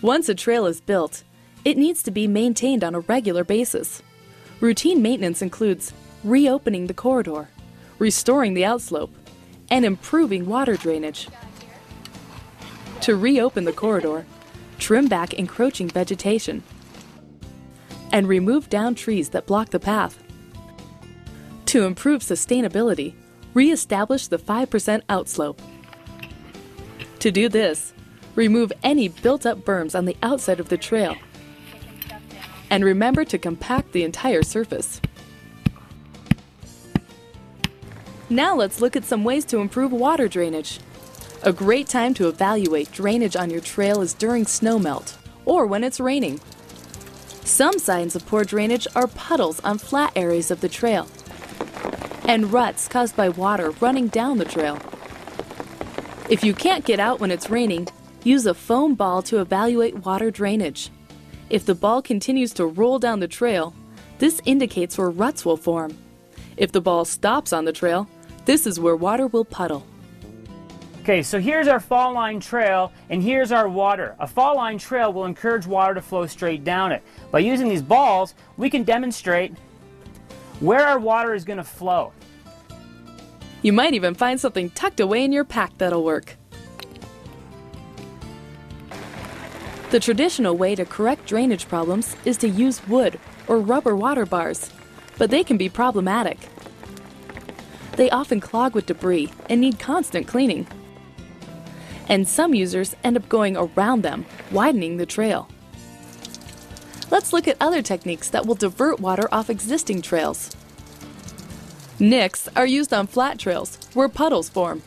Once a trail is built, it needs to be maintained on a regular basis. Routine maintenance includes reopening the corridor, restoring the outslope, and improving water drainage. To reopen the corridor, trim back encroaching vegetation and remove downed trees that block the path. To improve sustainability, re-establish the 5% outslope. To do this, remove any built-up berms on the outside of the trail and remember to compact the entire surface. Now let's look at some ways to improve water drainage. A great time to evaluate drainage on your trail is during snowmelt or when it's raining. Some signs of poor drainage are puddles on flat areas of the trail and ruts caused by water running down the trail. If you can't get out when it's raining, use a foam ball to evaluate water drainage. If the ball continues to roll down the trail, this indicates where ruts will form. If the ball stops on the trail, this is where water will puddle. Okay, so here's our fall line trail, and here's our water. A fall line trail will encourage water to flow straight down it. By using these balls, we can demonstrate where our water is going to flow. You might even find something tucked away in your pack that'll work. The traditional way to correct drainage problems is to use wood or rubber water bars, but they can be problematic. They often clog with debris and need constant cleaning. And some users end up going around them, widening the trail. Let's look at other techniques that will divert water off existing trails. Nicks are used on flat trails where puddles form.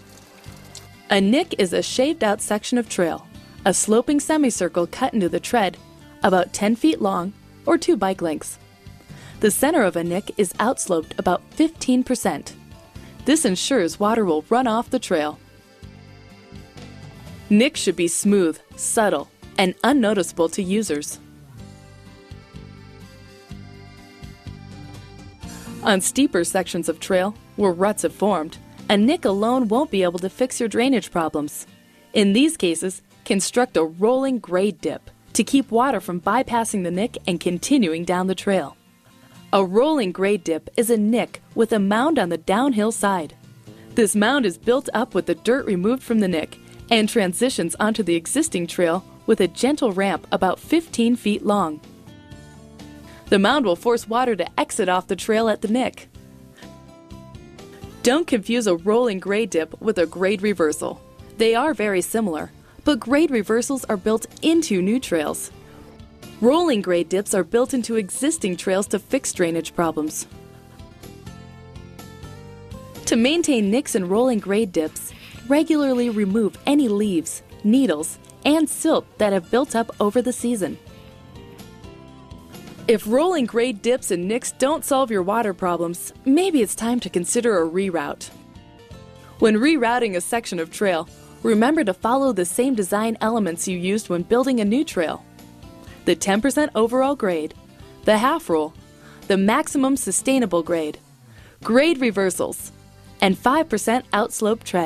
A nick is a shaved-out section of trail, a sloping semicircle cut into the tread, about 10 feet long or 2 bike lengths. The center of a nick is outsloped about 15%. This ensures water will run off the trail. Nicks should be smooth, subtle, and unnoticeable to users. On steeper sections of trail where ruts have formed, a nick alone won't be able to fix your drainage problems. In these cases, construct a rolling grade dip to keep water from bypassing the nick and continuing down the trail. A rolling grade dip is a nick with a mound on the downhill side. This mound is built up with the dirt removed from the nick and transitions onto the existing trail with a gentle ramp about 15 feet long. The mound will force water to exit off the trail at the nick. Don't confuse a rolling grade dip with a grade reversal. They are very similar, but grade reversals are built into new trails. Rolling grade dips are built into existing trails to fix drainage problems. To maintain nicks and rolling grade dips, regularly remove any leaves, needles, and silt that have built up over the season. If rolling grade dips and nicks don't solve your water problems, maybe it's time to consider a reroute. When rerouting a section of trail, remember to follow the same design elements you used when building a new trail. The 10% overall grade, the half rule, the maximum sustainable grade, grade reversals, and 5% outslope tread.